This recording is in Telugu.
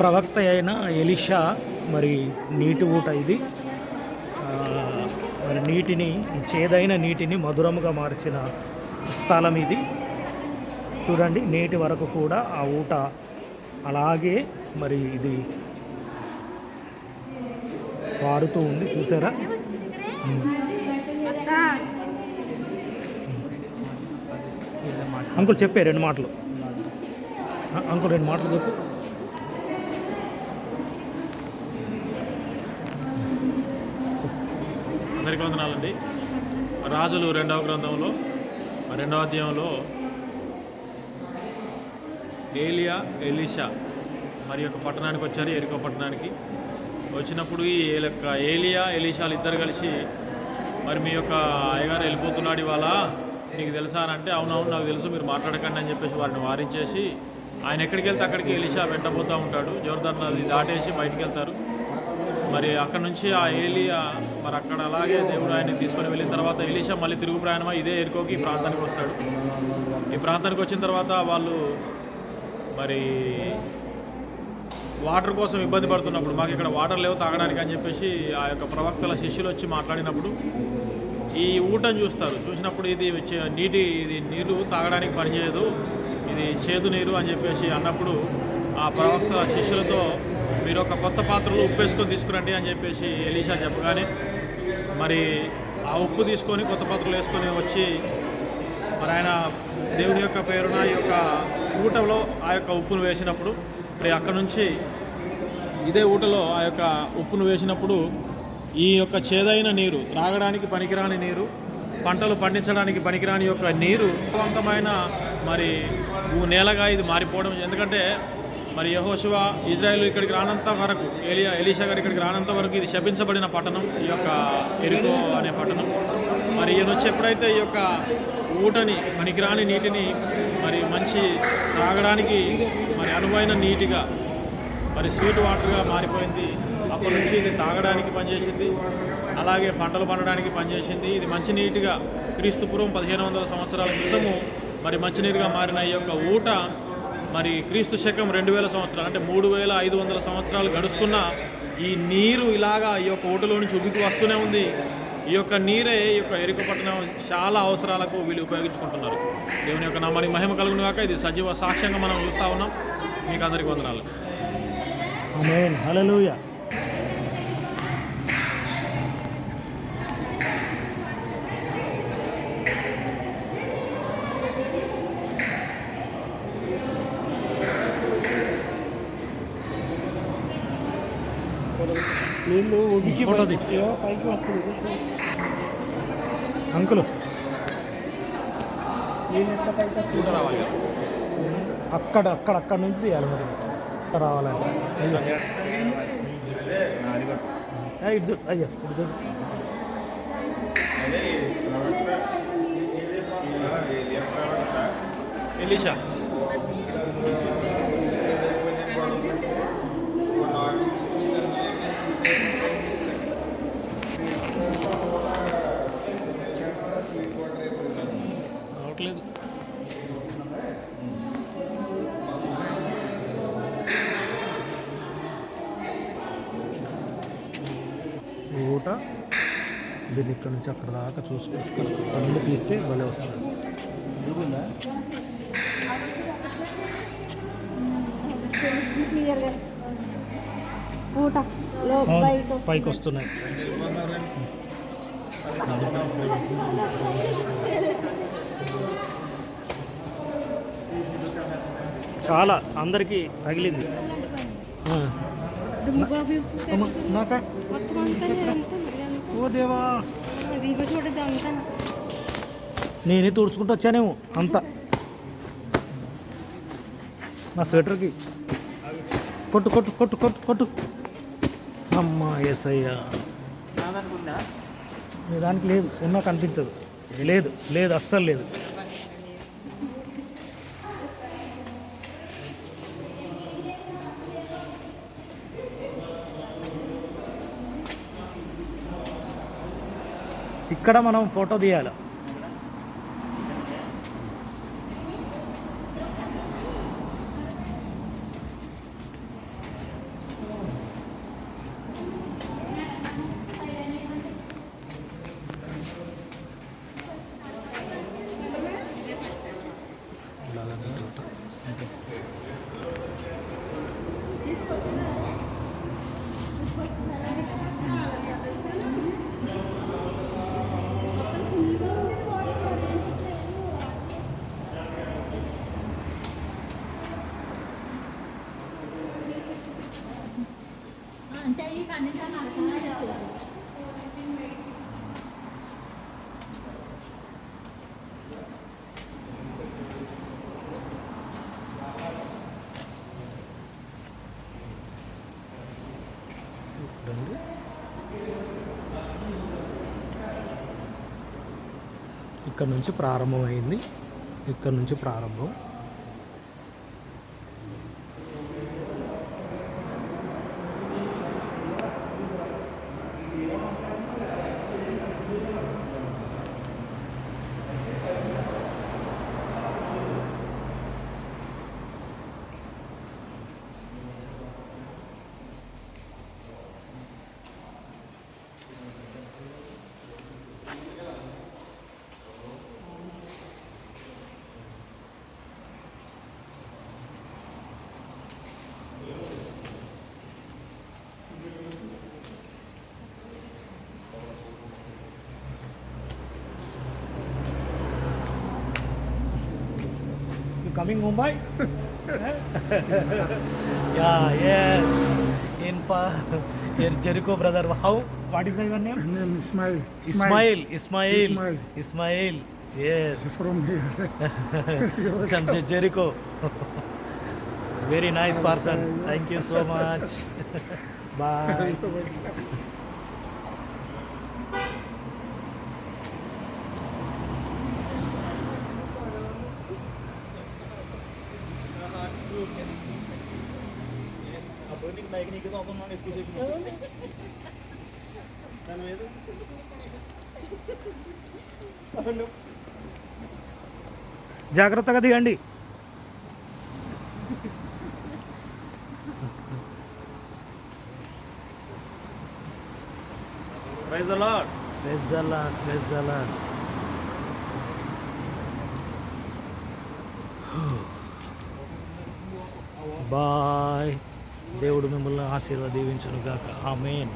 ప్రవక్త అయిన ఎలీషా మరి నీటి ఊట ఇది. మరి నీటిని, చేదైన నీటిని మధురముగా మార్చిన స్థలం ఇది. చూడండి, నేటి వరకు కూడా ఆ ఊట అలాగే మరి ఇది పారుతూ ఉంది. చూసారా? అంకుల్ చెప్పే 2 మాటలు. అంకుల్ 2 మాటలు చెప్పు. అందరికీ వందనాలండి. రాజులు 2వ గ్రంథంలో 2వ అధ్యాయంలో ఏలియా, ఎలీషా మరి యొక్క పట్టణానికి వచ్చారు, ఎరికో పట్టణానికి. వచ్చినప్పుడు ఈ ఏలియా, ఎలీషాలు ఇద్దరు కలిసి మరి మీ యొక్క అయ్యగారు వెళ్ళిపోతున్నాడు ఇవాళ, నీకు తెలుసా అని అంటే, అవునవును నాకు తెలుసు, మీరు మాట్లాడకండి అని చెప్పేసి వారిని వారించేసి, ఆయన ఎక్కడికి వెళ్తే అక్కడికి ఎలీషా వెంటబోతూ ఉంటాడు. జోర్దాన్ నది దాటేసి బయటికి వెళ్తారు. మరి అక్కడ నుంచి ఆ ఏలియా మరి అక్కడ అలాగే దేవుడు ఆయన్ని తీసుకొని వెళ్ళిన తర్వాత ఎలీషా మళ్ళీ తిరుగు ప్రయాణమై ఇదే ఎరుకోకి ఈ ప్రాంతానికి వస్తాడు. ఈ ప్రాంతానికి వచ్చిన తర్వాత వాళ్ళు మరి వాటర్ కోసం ఇబ్బంది పడుతున్నప్పుడు, మాకు ఇక్కడ వాటర్ లేవు తాగడానికి అని చెప్పేసి ఆ యొక్క ప్రవక్తల శిష్యులు వచ్చి మాట్లాడినప్పుడు ఈ ఊటను చూస్తారు. చూసినప్పుడు ఇది నీరు తాగడానికి పనిచేయదు, ఇది చేదు నీరు అని చెప్పేసి అన్నప్పుడు ఆ ప్రవక్త శిష్యులతో మీరు ఒక కొత్త పాత్రలో ఉప్పు వేసుకొని తీసుకురండి అని చెప్పేసి ఎలీషా చెప్పగానే మరి ఆ ఉప్పు తీసుకొని కొత్త పాత్రలు వేసుకొని వచ్చి మరి ఆయన దేవుని యొక్క పేరున ఈ యొక్క ఊటలో ఆ యొక్క ఉప్పును వేసినప్పుడు మరి అక్కడ నుంచి ఇదే ఊటలో ఆ యొక్క ఉప్పును వేసినప్పుడు ఈ యొక్క చేదైన నీరు, త్రాగడానికి పనికిరాని నీరు, పంటలు పండించడానికి పనికిరాని యొక్క నీరు వంతమైన మరి నేలగా ఇది మారిపోవడం. ఎందుకంటే మరి యెహోషువ ఇజ్రాయేలు ఇక్కడికి రానంత వరకు, ఎలీషా గారు ఇక్కడికి రానంత వరకు ఇది శపించబడిన పట్టణం, ఈ యొక్క ఎరికో అనే పట్టణం. మరి ఈయన వచ్చి ఎప్పుడైతే ఈ యొక్క ఊటని, పనికిరాని నీటిని మరి మంచి త్రాగడానికి మరి అనువైన నీటిగా, మరి స్వీట్ వాటర్గా మారిపోయింది. అప్పటి నుంచి ఇది తాగడానికి పనిచేసింది, అలాగే పంటలు పండడానికి పనిచేసింది. ఇది మంచినీటిగా క్రీస్తుపూర్వం 1500 సంవత్సరాల క్రితము మరి మంచినీరుగా మారిన ఈ యొక్క ఊట మరి క్రీస్తు శకం 2000 సంవత్సరాలు అంటే 3500 సంవత్సరాలు గడుస్తున్న ఈ నీరు ఇలాగా ఈ యొక్క ఊటలో నుంచి ఉబ్బికి వస్తూనే ఉంది. ఈ యొక్క నీరే ఈ యొక్క ఎరికో పట్టణం చాలా అవసరాలకు వీళ్ళు ఉపయోగించుకుంటున్నారు. దేవుని యొక్క నామానికి మహిమ కలుగును గాక. ఇది సజీవ సాక్ష్యంగా మనం చూస్తూ ఉన్నాం. మీకు అందరికీ వందనాలు. ఆమేన్, హల్లెలూయా. నీళ్ళు ఉడికి ఫోటోది పైకి వస్తుంది. అంకులు నీళ్ళు ఎట్లా పైకి వస్తుంది? రావాలి అక్కడ నుంచి తీయాలి మరి రావాలంటే. ఇటు చూడు అయ్యా, ఇటు చూడు. ఎలీషా రావట్లేదు. ఊట దీన్ని ఇక్కడ నుంచి అక్కడ దాకా చూసుకుంటూ కళ్ళు తీస్తే భలే వస్తుంది. పైకి వస్తున్నాయి. చాలా అందరికీ తగిలింది. ఓ దేవా, నేనే తుడుచుకుంటూ వచ్చానేమో అంతా. నా స్వెటర్కి కొట్టు కొట్టు కొట్టు కొట్టు కొట్టు. అమ్మా యేసయ్యా, దానికి లేదు, ఉన్నా కనిపించదు. లేదు లేదు, అస్సలు లేదు. ఇక్కడ మనం ఫోటో తీయాలి. చూడండి. ఇక్కడ నుంచి ప్రారంభమైంది, ఇక్కడ నుంచి ప్రారంభం. Coming Mumbai? Yeah, yes. Here Jericho brother. How? What is your name? My name is Ismail. Ismail. Yes. From here. From Jericho. It's very nice person. Thank you so much. Bye. జాగ్రత్తగా దిగండి. Praise the lord. Praise the lord, praise the lord. Bye. దేవుడు మిమ్మల్ని దీవించును గాక. ఆమేన్.